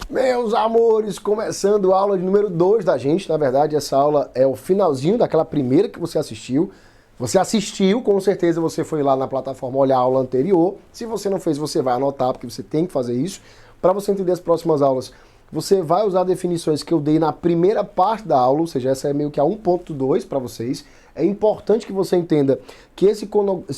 Meus amores, começando a aula de número 2 da gente. Na verdade, essa aula é o finalzinho daquela primeira que você assistiu. Você assistiu, com certeza você foi lá na plataforma olhar a aula anterior. Se você não fez, você vai anotar, porque você tem que fazer isso. Para você entender as próximas aulas, você vai usar definições que eu dei na primeira parte da aula, ou seja, essa é meio que a 1.2 para vocês. É importante que você entenda que esse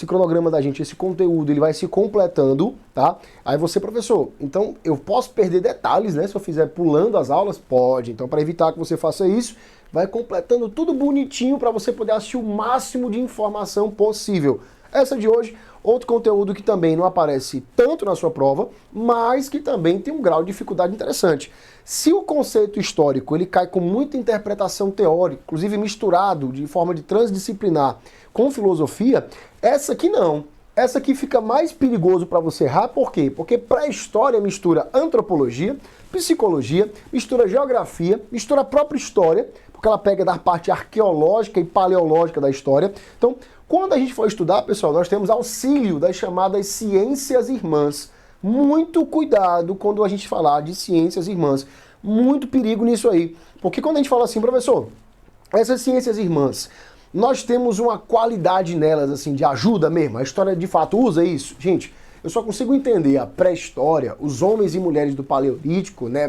cronograma da gente, esse conteúdo, ele vai se completando, tá? Aí você, professor, então eu posso perder detalhes, né? Se eu fizer pulando as aulas, pode. Então, para evitar que você faça isso, vai completando tudo bonitinho para você poder assistir o máximo de informação possível. Essa de hoje, outro conteúdo que também não aparece tanto na sua prova, mas que também tem um grau de dificuldade interessante. Se o conceito histórico ele cai com muita interpretação teórica, inclusive misturado de forma de transdisciplinar com filosofia, essa aqui não. Essa aqui fica mais perigoso para você errar, por quê? Porque pré-história mistura antropologia, psicologia, mistura geografia, mistura a própria história, porque ela pega da parte arqueológica e paleológica da história. Então, quando a gente for estudar, pessoal, nós temos auxílio das chamadas ciências irmãs. Muito cuidado quando a gente falar de ciências irmãs. Muito perigo nisso aí. Porque quando a gente fala assim, professor, essas ciências irmãs, nós temos uma qualidade nelas, assim, de ajuda mesmo? A história de fato usa isso? Gente, eu só consigo entender a pré-história, os homens e mulheres do Paleolítico, né,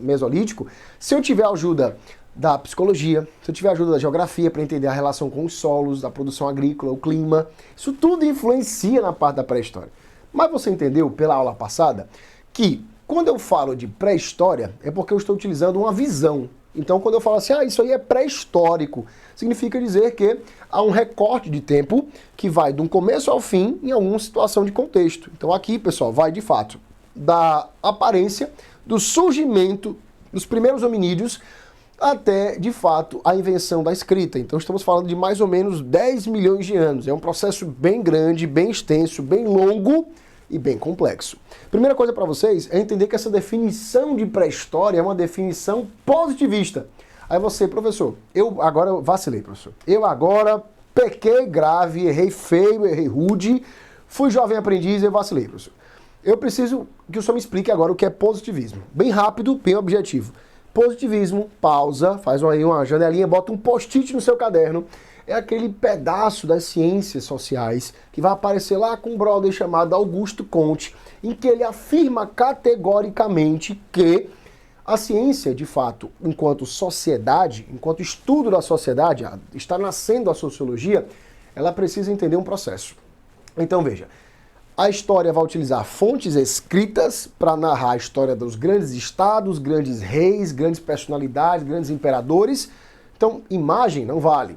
Mesolítico, se eu tiver ajuda da psicologia, se eu tiver ajuda da geografia para entender a relação com os solos, da produção agrícola, o clima, isso tudo influencia na parte da pré-história. Mas você entendeu pela aula passada que quando eu falo de pré-história é porque eu estou utilizando uma visão. Então quando eu falo assim, isso aí é pré-histórico, significa dizer que há um recorte de tempo que vai de um começo ao fim em alguma situação de contexto. Então aqui, pessoal, vai de fato da aparência, do surgimento dos primeiros hominídeos até, de fato, a invenção da escrita. Então estamos falando de mais ou menos 10 milhões de anos. É um processo bem grande, bem extenso, bem longo e bem complexo. Primeira coisa para vocês é entender que essa definição de pré-história é uma definição positivista. Aí você, professor, eu agora vacilei, professor. Eu agora pequei grave, errei feio, errei rude, fui jovem aprendiz e eu vacilei, professor. Eu preciso que o senhor me explique agora o que é positivismo. Bem rápido, bem objetivo. Positivismo, pausa, faz aí uma janelinha, bota um post-it no seu caderno. É aquele pedaço das ciências sociais que vai aparecer lá com um brother chamado Augusto Comte, em que ele afirma categoricamente que a ciência, de fato, enquanto sociedade, enquanto estudo da sociedade, está nascendo a sociologia, ela precisa entender um processo. Então veja, a história vai utilizar fontes escritas para narrar a história dos grandes estados, grandes reis, grandes personalidades, grandes imperadores. Então, imagem não vale.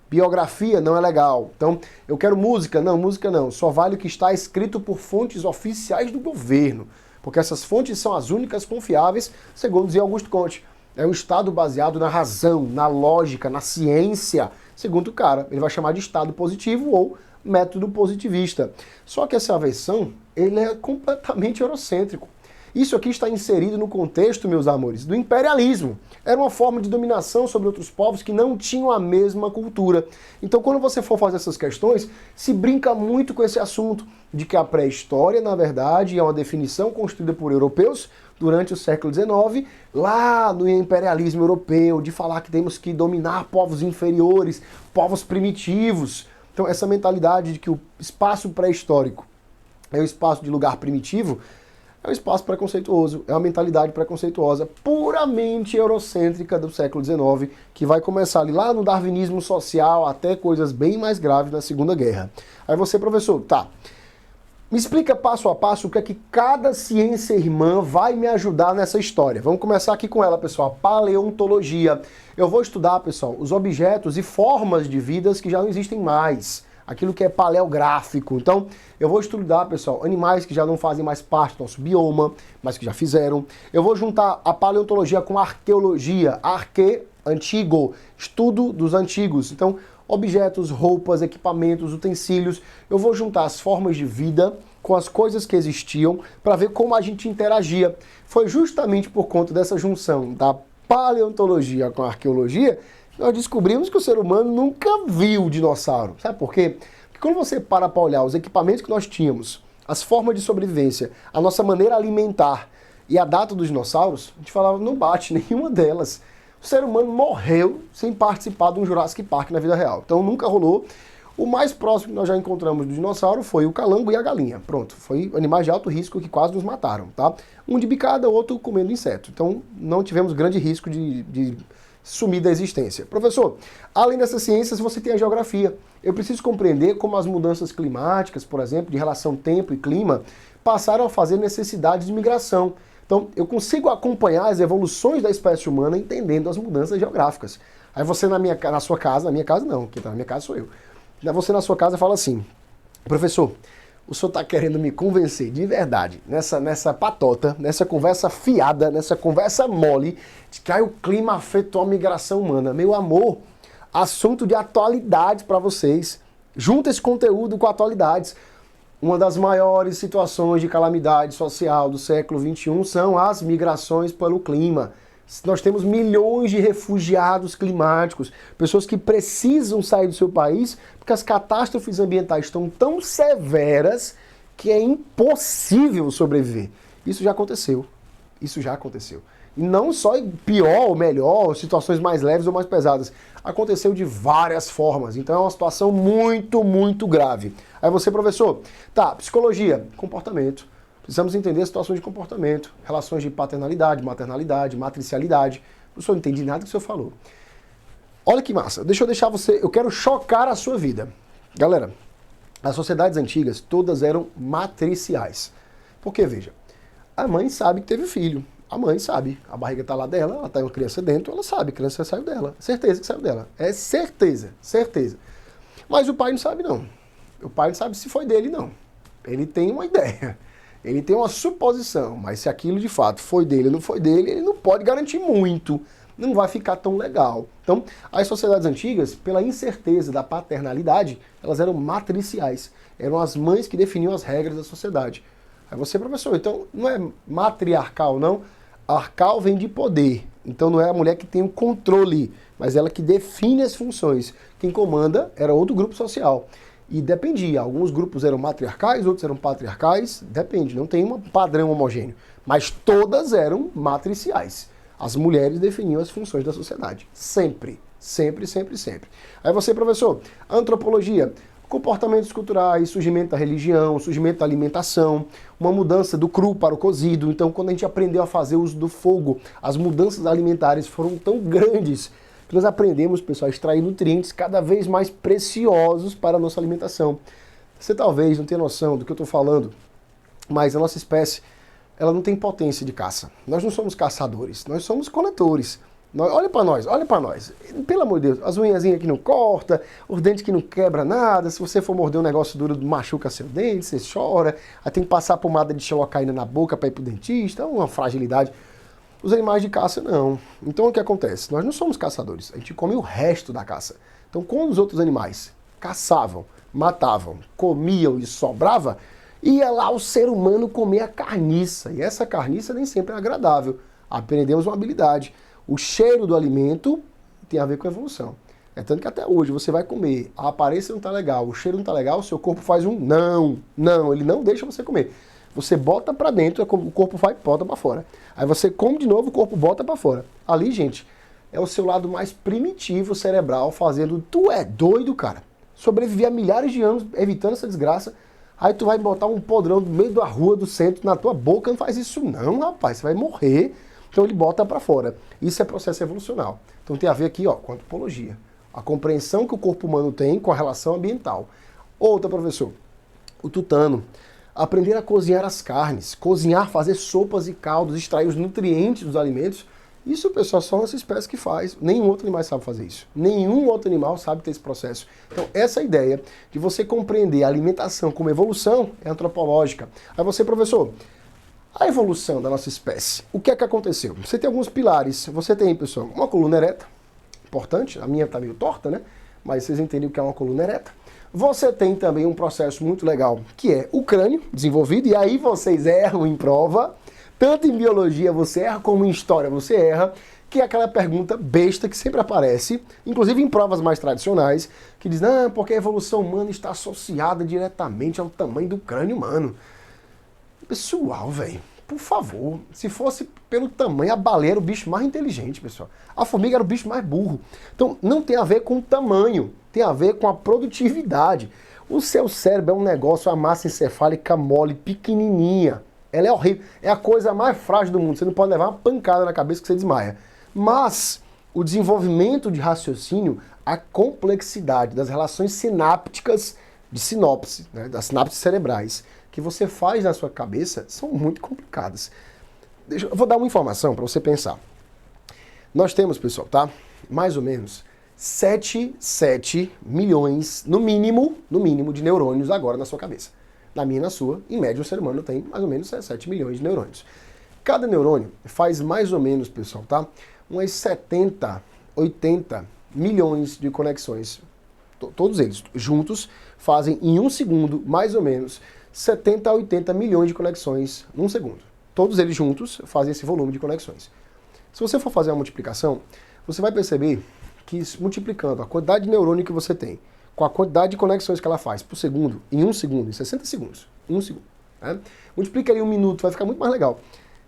Biografia não é legal. Então, eu quero música. Não, música não. Só vale o que está escrito por fontes oficiais do governo. Porque essas fontes são as únicas confiáveis, segundo dizia Augusto Comte. É um Estado baseado na razão, na lógica, na ciência. Segundo o cara, ele vai chamar de Estado positivo ou método positivista. Só que essa versão, ele é completamente eurocêntrico. Isso aqui está inserido no contexto, meus amores, do imperialismo. Era uma forma de dominação sobre outros povos que não tinham a mesma cultura. Então, quando você for fazer essas questões, se brinca muito com esse assunto de que a pré-história, na verdade, é uma definição construída por europeus durante o século XIX, lá no imperialismo europeu, de falar que temos que dominar povos inferiores, povos primitivos. Então, essa mentalidade de que o espaço pré-histórico é um espaço de lugar primitivo é um espaço preconceituoso, é uma mentalidade preconceituosa puramente eurocêntrica do século XIX, que vai começar ali lá no darwinismo social até coisas bem mais graves na Segunda Guerra. Aí você, professor, tá, me explica passo a passo o que é que cada ciência irmã vai me ajudar nessa história. Vamos começar aqui com ela, pessoal, a paleontologia. Eu vou estudar, pessoal, os objetos e formas de vidas que já não existem mais. Aquilo que é paleográfico. Então, eu vou estudar, pessoal, animais que já não fazem mais parte do nosso bioma, mas que já fizeram. Eu vou juntar a paleontologia com a arqueologia. Arque, antigo, estudo dos antigos. Então, objetos, roupas, equipamentos, utensílios. Eu vou juntar as formas de vida com as coisas que existiam para ver como a gente interagia. Foi justamente por conta dessa junção da paleontologia com a arqueologia nós descobrimos que o ser humano nunca viu dinossauro. Sabe por quê? Porque quando você para olhar os equipamentos que nós tínhamos, as formas de sobrevivência, a nossa maneira alimentar e a data dos dinossauros, a gente falava, não bate nenhuma delas. O ser humano morreu sem participar de um Jurassic Park na vida real. Então nunca rolou. O mais próximo que nós já encontramos do dinossauro foi o calango e a galinha. Pronto, foi animais de alto risco que quase nos mataram, tá? Um de bicada, outro comendo inseto. Então não tivemos grande risco de sumir da existência. Professor, além dessas ciências, você tem a geografia. Eu preciso compreender como as mudanças climáticas, por exemplo, de relação tempo e clima, passaram a fazer necessidades de migração. Então, eu consigo acompanhar as evoluções da espécie humana entendendo as mudanças geográficas. Aí você na sua casa, na minha casa não, quem está na minha casa sou eu. Você na sua casa fala assim, professor, o senhor está querendo me convencer de verdade, nessa patota, nessa conversa fiada, nessa conversa mole, de que o clima afetou a migração humana. Meu amor, assunto de atualidade para vocês. Junta esse conteúdo com atualidades. Uma das maiores situações de calamidade social do século XXI são as migrações pelo clima. Nós temos milhões de refugiados climáticos, pessoas que precisam sair do seu país porque as catástrofes ambientais estão tão severas que é impossível sobreviver. Isso já aconteceu. Isso já aconteceu. E não só pior ou melhor, situações mais leves ou mais pesadas. Aconteceu de várias formas. Então é uma situação muito, muito grave. Aí você, professor, tá, psicologia, comportamento. Precisamos entender situações de comportamento, relações de paternalidade, maternalidade, matricialidade. O senhor não entendi nada que o senhor falou. Olha que massa. Deixa eu deixar você... Eu quero chocar a sua vida. Galera, as sociedades antigas todas eram matriciais. Porque, veja, a mãe sabe que teve filho. A mãe sabe. A barriga tá lá dela, ela tá uma criança dentro, ela sabe, a criança saiu dela. Certeza que saiu dela. É certeza, certeza. Mas o pai não sabe, não. O pai não sabe se foi dele, não. Ele tem uma ideia. Ele tem uma suposição, mas se aquilo de fato foi dele ou não foi dele, ele não pode garantir muito, não vai ficar tão legal. Então, as sociedades antigas, pela incerteza da paternalidade, elas eram matriciais. Eram as mães que definiam as regras da sociedade. Aí você, professor, então não é matriarcal, não. Arcal vem de poder. Então não é a mulher que tem o controle, mas ela que define as funções. Quem comanda era outro grupo social. E dependia, alguns grupos eram matriarcais, outros eram patriarcais, depende, não tem um padrão homogêneo. Mas todas eram matriciais. As mulheres definiam as funções da sociedade. Sempre, sempre, sempre, sempre. Aí você, professor, antropologia, comportamentos culturais, surgimento da religião, surgimento da alimentação, uma mudança do cru para o cozido. Então, quando a gente aprendeu a fazer uso do fogo, as mudanças alimentares foram tão grandes que nós aprendemos, pessoal, a extrair nutrientes cada vez mais preciosos para a nossa alimentação. Você talvez não tenha noção do que eu estou falando, mas a nossa espécie, ela não tem potência de caça. Nós não somos caçadores, nós somos coletores. Olha para nós, olha para nós. Pelo amor de Deus, as unhazinhas que não corta, os dentes que não quebra nada. Se você for morder um negócio duro, machuca seu dente, você chora. Aí tem que passar pomada de xilocaína na boca para ir pro dentista, é uma fragilidade. Os animais de caça não. Então o que acontece? Nós não somos caçadores, a gente come o resto da caça. Então quando os outros animais caçavam, matavam, comiam e sobrava, ia lá o ser humano comer a carniça. E essa carniça nem sempre é agradável. Aprendemos uma habilidade. O cheiro do alimento tem a ver com a evolução. É tanto que até hoje você vai comer, a aparência não está legal, o cheiro não está legal, o seu corpo faz um não, ele não deixa você comer. Você bota para dentro, o corpo vai e bota para fora. Aí você come de novo, o corpo bota para fora. Ali, gente, é o seu lado mais primitivo cerebral fazendo, tu é doido, cara. Sobreviver a milhares de anos evitando essa desgraça. Aí tu vai botar um podrão no meio da rua, do centro, na tua boca, não faz isso não, rapaz, você vai morrer. Então ele bota para fora. Isso é processo evolucional. Então tem a ver aqui, ó, com a antropologia. A compreensão que o corpo humano tem com a relação ambiental. Outra, professor, o tutano. Aprender a cozinhar as carnes, cozinhar, fazer sopas e caldos, extrair os nutrientes dos alimentos. Isso, pessoal, só nossa espécie que faz. Nenhum outro animal sabe fazer isso. Nenhum outro animal sabe ter esse processo. Então, essa ideia de você compreender a alimentação como evolução é antropológica. Aí você, professor, a evolução da nossa espécie, o que é que aconteceu? Você tem alguns pilares. Você tem, pessoal, uma coluna ereta, importante, a minha está meio torta, né? Mas vocês entendem o que é uma coluna ereta. Você tem também um processo muito legal, que é o crânio desenvolvido, e aí vocês erram em prova, tanto em biologia você erra, como em história você erra, que é aquela pergunta besta que sempre aparece, inclusive em provas mais tradicionais, que diz, não, porque a evolução humana está associada diretamente ao tamanho do crânio humano. Pessoal, velho, Por favor, se fosse pelo tamanho, a baleia era o bicho mais inteligente, pessoal. A formiga era o bicho mais burro. Então, não tem a ver com o tamanho, tem a ver com a produtividade. O seu cérebro é um negócio, a massa encefálica mole, pequenininha. Ela é horrível. É a coisa mais frágil do mundo. Você não pode levar uma pancada na cabeça que você desmaia. Mas o desenvolvimento de raciocínio, a complexidade das relações sinápticas de sinopse, né, das sinapses cerebrais, que você faz na sua cabeça, são muito complicadas. Eu vou dar uma informação para você pensar. Nós temos, pessoal, tá? Mais ou menos 7 milhões, no mínimo, de neurônios agora na sua cabeça. Na minha e na sua, em média, o ser humano tem mais ou menos 7 milhões de neurônios. Cada neurônio faz mais ou menos, pessoal, tá? Umas 70, 80 milhões de conexões. Todos eles juntos fazem em um segundo, mais ou menos, 70 a 80 milhões de conexões num segundo. Todos eles juntos fazem esse volume de conexões. Se você for fazer uma multiplicação, você vai perceber que multiplicando a quantidade de neurônio que você tem com a quantidade de conexões que ela faz por segundo, em um segundo, em 60 segundos, em um segundo, né? Multiplica aí um minuto, vai ficar muito mais legal.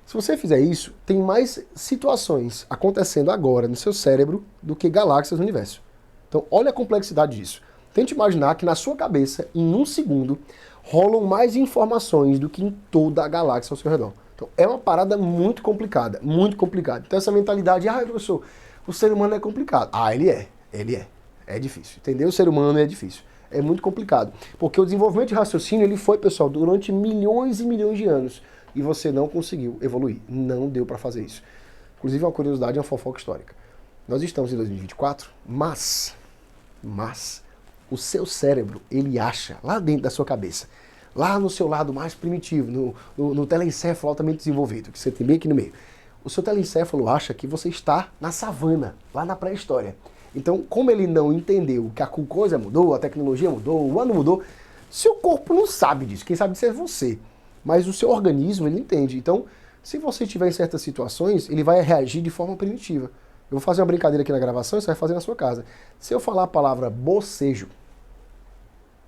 Se você fizer isso, tem mais situações acontecendo agora no seu cérebro do que galáxias no universo. Então, olha a complexidade disso. Tente imaginar que na sua cabeça, em um segundo, rolam mais informações do que em toda a galáxia ao seu redor. Então, é uma parada muito complicada, muito complicada. Então, essa mentalidade, professor, o ser humano é complicado. Ele é. É difícil. Entender o ser humano é difícil. É muito complicado. Porque o desenvolvimento de raciocínio, ele foi, pessoal, durante milhões e milhões de anos. E você não conseguiu evoluir. Não deu para fazer isso. Inclusive, uma curiosidade, uma fofoca histórica. Nós estamos em 2024, mas o seu cérebro, ele acha, lá dentro da sua cabeça, lá no seu lado mais primitivo, no telencéfalo altamente desenvolvido, que você tem bem aqui no meio, o seu telencéfalo acha que você está na savana, lá na pré-história. Então, como ele não entendeu que a coisa mudou, a tecnologia mudou, o ano mudou, seu corpo não sabe disso, quem sabe disso é você. Mas o seu organismo, ele entende. Então, se você estiver em certas situações, ele vai reagir de forma primitiva. Eu vou fazer uma brincadeira aqui na gravação e você vai fazer na sua casa. Se eu falar a palavra bocejo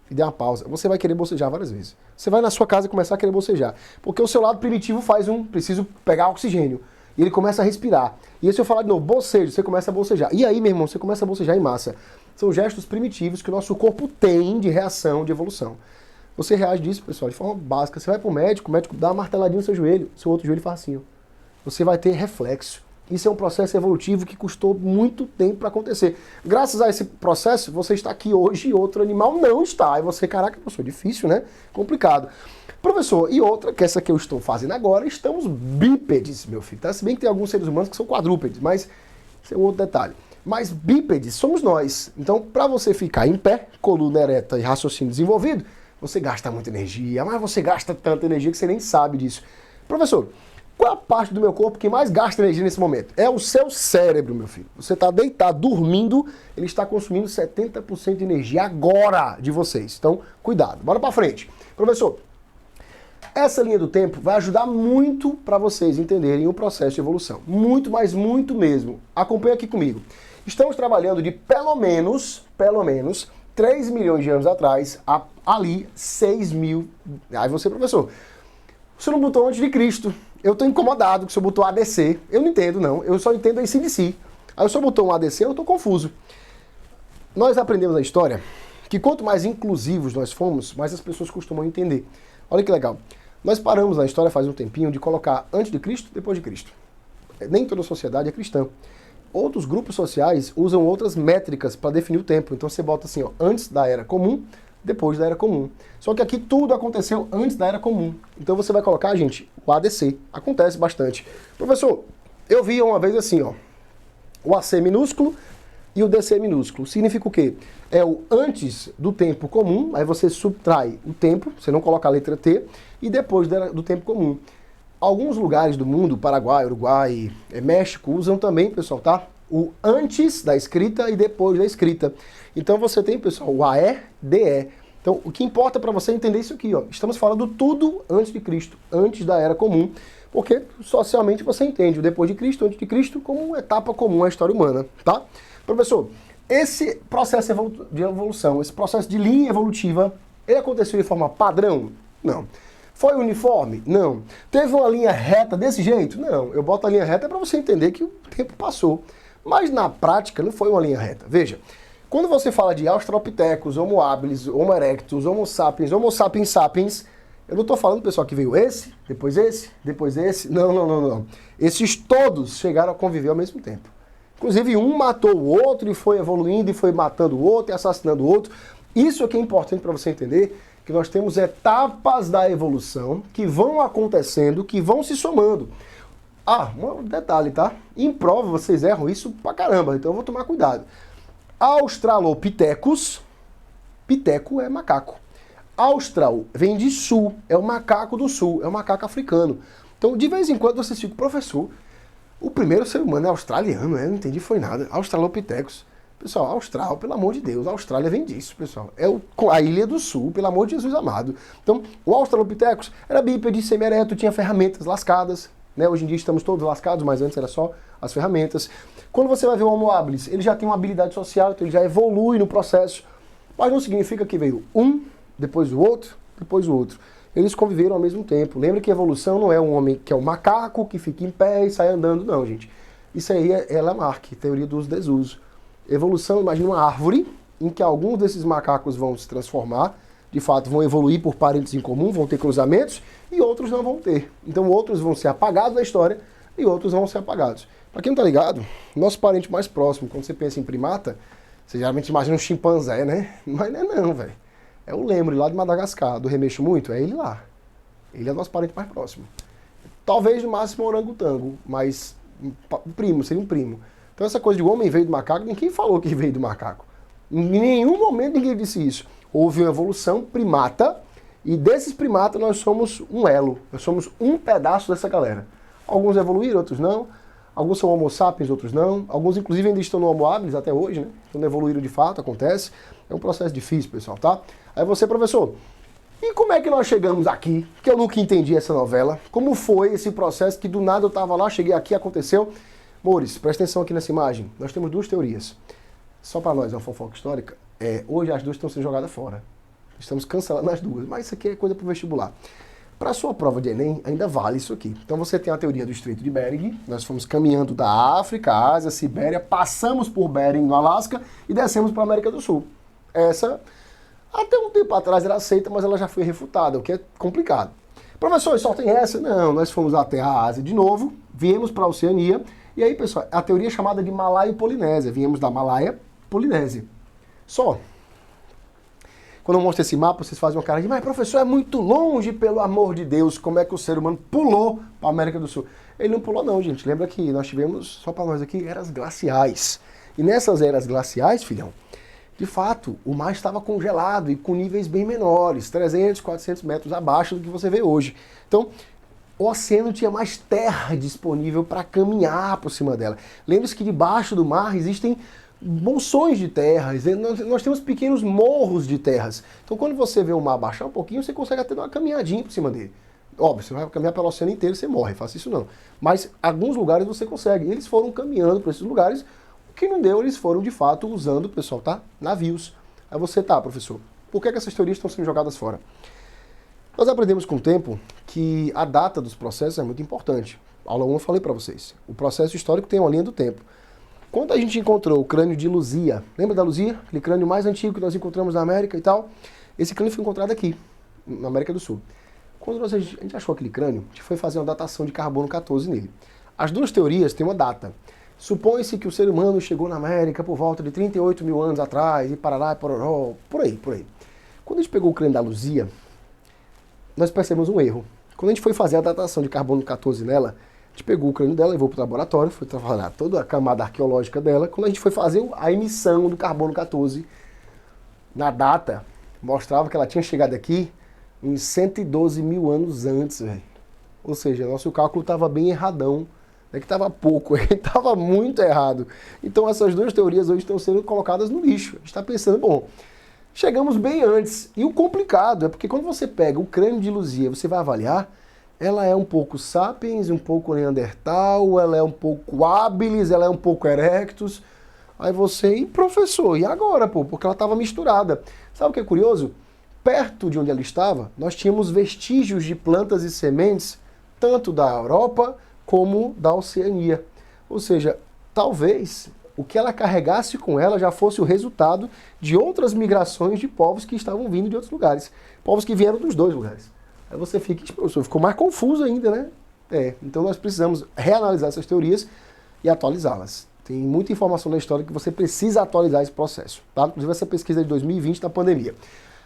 e der uma pausa, você vai querer bocejar várias vezes. Você vai na sua casa e começar a querer bocejar. Porque o seu lado primitivo faz preciso pegar oxigênio. E ele começa a respirar. E aí se eu falar de novo, bocejo, você começa a bocejar. E aí, meu irmão, você começa a bocejar em massa. São gestos primitivos que o nosso corpo tem de reação, de evolução. Você reage disso, pessoal, de forma básica. Você vai pro médico, o médico dá uma marteladinha no seu joelho, seu outro joelho faz assim, ó. Você vai ter reflexo. Isso é um processo evolutivo que custou muito tempo para acontecer. Graças a esse processo, você está aqui hoje e outro animal não está. E você, caraca, professor, difícil, né? Complicado. Professor, e outra, que essa que eu estou fazendo agora, estamos bípedes, meu filho. Tá? Se bem que tem alguns seres humanos que são quadrúpedes, mas isso é um outro detalhe. Mas bípedes somos nós. Então, para você ficar em pé, coluna ereta e raciocínio desenvolvido, você gasta muita energia, mas você gasta tanta energia que você nem sabe disso. Professor, qual é a parte do meu corpo que mais gasta energia nesse momento? É o seu cérebro, meu filho. Você está deitado, dormindo, ele está consumindo 70% de energia agora de vocês. Então, cuidado. Bora para frente. Professor, essa linha do tempo vai ajudar muito para vocês entenderem o processo de evolução. Muito, mas muito mesmo. Acompanha aqui comigo. Estamos trabalhando de pelo menos 3 milhões de anos atrás, ali 6 mil. Aí você, professor, você não botou antes de Cristo. Eu estou incomodado que o senhor botou ADC. Eu não entendo, não. Eu só entendo AC/DC. Aí o senhor botou um ADC, eu estou confuso. Nós aprendemos na história que quanto mais inclusivos nós fomos, mais as pessoas costumam entender. Olha que legal. Nós paramos na história faz um tempinho de colocar antes de Cristo, depois de Cristo. Nem toda sociedade é cristã. Outros grupos sociais usam outras métricas para definir o tempo. Então você bota assim, ó, antes da Era Comum, depois da Era Comum. Só que aqui tudo aconteceu antes da Era Comum. Então você vai colocar, gente, o ADC. Acontece bastante. Professor, eu vi uma vez assim, ó, o AC minúsculo e o DC minúsculo. Significa o quê? É o antes do tempo comum, aí você subtrai o tempo, você não coloca a letra T, e depois do tempo comum. Alguns lugares do mundo, Paraguai, Uruguai, México, usam também, pessoal, tá? O antes da escrita e depois da escrita. Então você tem, pessoal, o AE, DE. Então o que importa para você entender isso aqui, ó. Estamos falando tudo antes de Cristo, antes da Era Comum, porque socialmente você entende o depois de Cristo, antes de Cristo, como uma etapa comum à história humana, tá? Professor, esse processo de evolução, esse processo de linha evolutiva, ele aconteceu de forma padrão? Não. Foi uniforme? Não. Teve uma linha reta desse jeito? Não. Eu boto a linha reta para você entender que o tempo passou. Mas na prática não foi uma linha reta. Veja, quando você fala de Australopithecus, Homo habilis, Homo erectus, Homo sapiens sapiens, eu não estou falando, pessoal, que veio esse, depois esse, depois esse. Não, não, não, não. Esses todos chegaram a conviver ao mesmo tempo. Inclusive, um matou o outro e foi evoluindo e foi matando o outro e assassinando o outro. Isso aqui é importante para você entender, que nós temos etapas da evolução que vão acontecendo, que vão se somando. Ah, um detalhe, tá? Em prova vocês erram isso pra caramba, então eu vou tomar cuidado. Australopithecus, piteco é macaco. Austral vem de sul, é o macaco do sul, é o macaco africano. Então, de vez em quando vocês ficam, professor, o primeiro ser humano é australiano, eu não entendi foi nada. Australopithecus. Pessoal, Austral, pelo amor de Deus, a Austrália vem disso, pessoal. É a Ilha do Sul, pelo amor de Jesus amado. Então, o Australopithecus era bípede, semi-ereto, tinha ferramentas lascadas, né? Hoje em dia estamos todos lascados, mas antes era só as ferramentas. Quando você vai ver o Homo habilis, ele já tem uma habilidade social, então ele já evolui no processo. Mas não significa que veio um, depois o outro, depois o outro. Eles conviveram ao mesmo tempo. Lembra que evolução não é um homem que é um macaco que fica em pé e sai andando, não, gente. Isso aí é Lamarck, teoria do uso e desuso. Evolução, imagina uma árvore em que alguns desses macacos vão se transformar, de fato vão evoluir por parentes em comum, vão ter cruzamentos, e outros não vão ter. Então outros vão ser apagados da história e outros vão ser apagados. Para quem não tá ligado, nosso parente mais próximo, quando você pensa em primata, você geralmente imagina um chimpanzé, né? Mas não é não, velho. É o lemure lá de Madagascar, do Remexo Muito, é ele lá. Ele é nosso parente mais próximo. Talvez no máximo um orangotango, mas primo, seria um primo. Então essa coisa de o homem veio do macaco, ninguém falou que veio do macaco. Em nenhum momento ninguém disse isso. Houve uma evolução primata, e desses primatas nós somos um elo, nós somos um pedaço dessa galera. Alguns evoluíram, outros não. Alguns são homo sapiens, outros não. Alguns inclusive ainda estão no homo habilis até hoje, né? Então não evoluíram de fato, acontece. É um processo difícil, pessoal, tá? Aí você, professor, e como é que nós chegamos aqui? Que eu nunca entendi essa novela. Como foi esse processo que do nada eu tava lá, cheguei aqui, aconteceu? Mores, presta atenção aqui nessa imagem. Nós temos duas teorias. Só para nós, é uma fofoca histórica. Hoje as duas estão sendo jogadas fora. Estamos cancelando as duas. Mas isso aqui é coisa para o vestibular. Para a sua prova de Enem, ainda vale isso aqui. Então você tem a teoria do Estreito de Bering. Nós fomos caminhando da África, Ásia, Sibéria, passamos por Bering, no Alasca, e descemos para a América do Sul. Essa, até um tempo atrás, era aceita, mas ela já foi refutada, o que é complicado. Professor, só tem essa? Não, nós fomos até a Ásia de novo, viemos para a Oceania. E aí, pessoal, a teoria é chamada de Malaio-Polinésia. Viemos da Malaia, Polinésia. Só. Quando eu mostro esse mapa, vocês fazem uma cara de, mas professor, é muito longe, pelo amor de Deus, como é que o ser humano pulou para a América do Sul? Ele não pulou não, gente. Lembra que nós tivemos, só para nós aqui, eras glaciais. E nessas eras glaciais, filhão, de fato, o mar estava congelado e com níveis bem menores, 300, 400 metros abaixo do que você vê hoje. Então, o oceano tinha mais terra disponível para caminhar por cima dela. Lembre-se que debaixo do mar existem bolsões de terras, nós temos pequenos morros de terras. Então quando você vê o mar baixar um pouquinho, você consegue até dar uma caminhadinha por cima dele. Óbvio, você vai caminhar pelo oceano inteiro e você morre, faça isso não. Mas alguns lugares você consegue. E eles foram caminhando por esses lugares, o que não deu, eles foram de fato usando, pessoal, tá? Navios. Aí você, tá, professor, por que essas teorias estão sendo jogadas fora? Nós aprendemos com o tempo que a data dos processos é muito importante. Aula 1 eu falei para vocês. O processo histórico tem uma linha do tempo. Quando a gente encontrou o crânio de Luzia, lembra da Luzia? Aquele crânio mais antigo que nós encontramos na América e tal. Esse crânio foi encontrado aqui, na América do Sul. Quando a gente achou aquele crânio, a gente foi fazer uma datação de carbono 14 nele. As duas teorias têm uma data. Supõe-se que o ser humano chegou na América por volta de 38 mil anos atrás, e parará, e pororó, por aí. Quando a gente pegou o crânio da Luzia, nós percebemos um erro. Quando a gente foi fazer a datação de carbono 14 nela, a gente pegou o crânio dela, levou para o laboratório, foi trabalhar toda a camada arqueológica dela. Quando a gente foi fazer a emissão do carbono 14, na data, mostrava que ela tinha chegado aqui uns 112 mil anos antes, velho. Ou seja, nosso cálculo estava bem erradão. Não é que estava pouco, ele estava muito errado. Então essas duas teorias hoje estão sendo colocadas no lixo. A gente está pensando, bom, chegamos bem antes. E o complicado é porque quando você pega o crânio de Luzia, você vai avaliar, ela é um pouco sapiens, um pouco neandertal, ela é um pouco habilis, ela é um pouco erectus. Aí você, e professor, e agora, pô? Porque ela estava misturada. Sabe o que é curioso? perto de onde ela estava, nós tínhamos vestígios de plantas e sementes, tanto da Europa como da Oceania. Ou seja, talvez o que ela carregasse com ela já fosse o resultado de outras migrações de povos que estavam vindo de outros lugares. Povos que vieram dos dois lugares. Aí você fica, ficou mais confuso ainda, né? Então nós precisamos reanalisar essas teorias e atualizá-las. Tem muita informação na história que você precisa atualizar esse processo, tá? Inclusive essa pesquisa de 2020 da pandemia.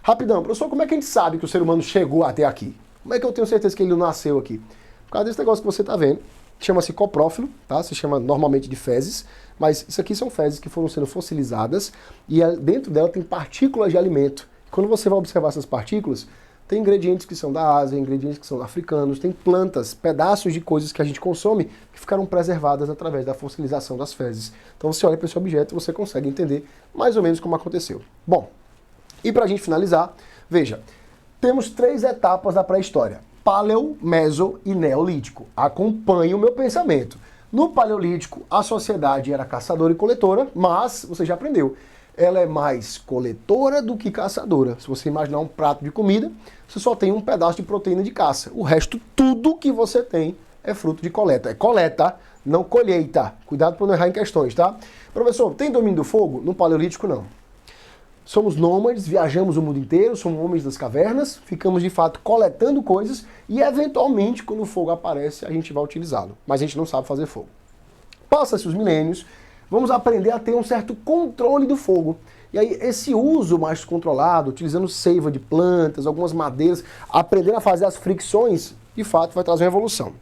Rapidão, professor, como é que a gente sabe que o ser humano chegou até aqui? Como é que eu tenho certeza que ele não nasceu aqui? Por causa desse negócio que você está vendo, chama-se coprófilo, tá? Se chama normalmente de fezes, mas isso aqui são fezes que foram sendo fossilizadas e dentro dela tem partículas de alimento. Quando você vai observar essas partículas, tem ingredientes que são da Ásia, ingredientes que são africanos, tem plantas, pedaços de coisas que a gente consome que ficaram preservadas através da fossilização das fezes. Então você olha para esse objeto e você consegue entender mais ou menos como aconteceu. Bom, e para a gente finalizar, veja, temos 3 etapas da pré-história: Paleo, Meso e Neolítico. Acompanhe o meu pensamento. No Paleolítico, a sociedade era caçadora e coletora, mas, você já aprendeu, ela é mais coletora do que caçadora. Se você imaginar um prato de comida, você só tem um pedaço de proteína de caça. O resto, tudo que você tem é fruto de coleta. É coleta, não colheita. Cuidado para não errar em questões, tá? Professor, tem domínio do fogo? No Paleolítico, não. Somos nômades, viajamos o mundo inteiro, somos homens das cavernas, ficamos de fato coletando coisas e eventualmente, quando o fogo aparece, a gente vai utilizá-lo. Mas a gente não sabe fazer fogo. Passa-se os milênios, vamos aprender a ter um certo controle do fogo. E aí esse uso mais controlado, utilizando seiva de plantas, algumas madeiras, aprendendo a fazer as fricções, de fato vai trazer uma evolução.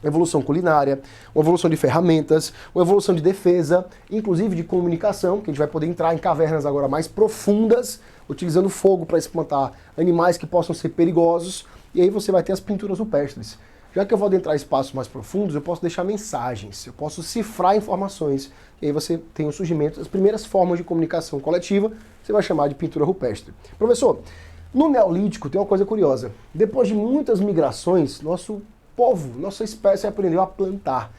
Evolução culinária, uma evolução de ferramentas, uma evolução de defesa, inclusive de comunicação, que a gente vai poder entrar em cavernas agora mais profundas, utilizando fogo para espantar animais que possam ser perigosos, e aí você vai ter as pinturas rupestres. Já que eu vou adentrar em espaços mais profundos, eu posso deixar mensagens, eu posso cifrar informações, e aí você tem o surgimento das primeiras formas de comunicação coletiva, você vai chamar de pintura rupestre. Professor, no Neolítico tem uma coisa curiosa. Depois de muitas migrações, nosso povo, nossa espécie aprendeu a plantar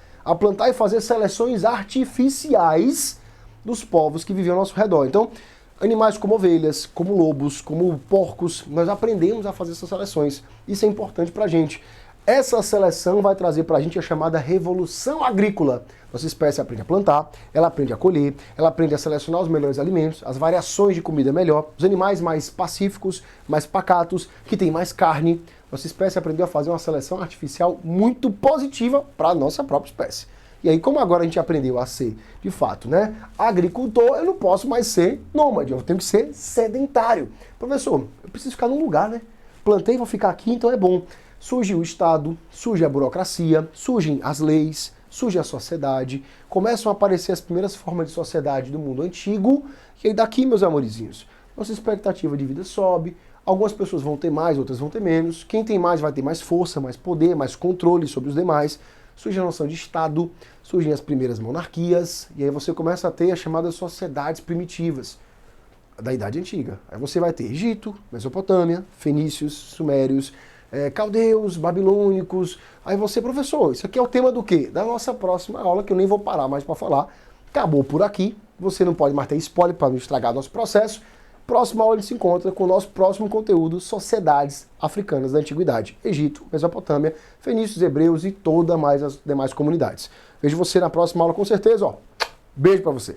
e fazer seleções artificiais dos povos que viviam ao nosso redor. Então, animais como ovelhas, como lobos, como porcos, nós aprendemos a fazer essas seleções. Isso é importante pra gente. Essa seleção vai trazer pra gente a chamada revolução agrícola. Nossa espécie aprende a plantar, ela aprende a colher, ela aprende a selecionar os melhores alimentos, as variações de comida melhor, os animais mais pacíficos, mais pacatos, que têm mais carne. Nossa espécie aprendeu a fazer uma seleção artificial muito positiva para a nossa própria espécie. E aí, como agora a gente aprendeu a ser, de fato, né, agricultor, eu não posso mais ser nômade, eu tenho que ser sedentário. Professor, eu preciso ficar num lugar, né? Plantei, vou ficar aqui, então é bom. Surge o Estado, surge a burocracia, surgem as leis, surge a sociedade, começam a aparecer as primeiras formas de sociedade do mundo antigo, e aí daqui, meus amorizinhos, nossa expectativa de vida sobe, algumas pessoas vão ter mais, outras vão ter menos, quem tem mais vai ter mais força, mais poder, mais controle sobre os demais, surge a noção de Estado, surgem as primeiras monarquias, e aí você começa a ter as chamadas sociedades primitivas da Idade Antiga. Aí você vai ter Egito, Mesopotâmia, fenícios, sumérios, caldeus, babilônicos. Aí você, professor, isso aqui é o tema do quê? Da nossa próxima aula, que eu nem vou parar mais para falar. Acabou por aqui. Você não pode mais ter spoiler para não estragar nosso processo. Próxima aula a gente se encontra com o nosso próximo conteúdo, sociedades africanas da Antiguidade. Egito, Mesopotâmia, fenícios, hebreus e todas mais as demais comunidades. Vejo você na próxima aula com certeza. Beijo para você.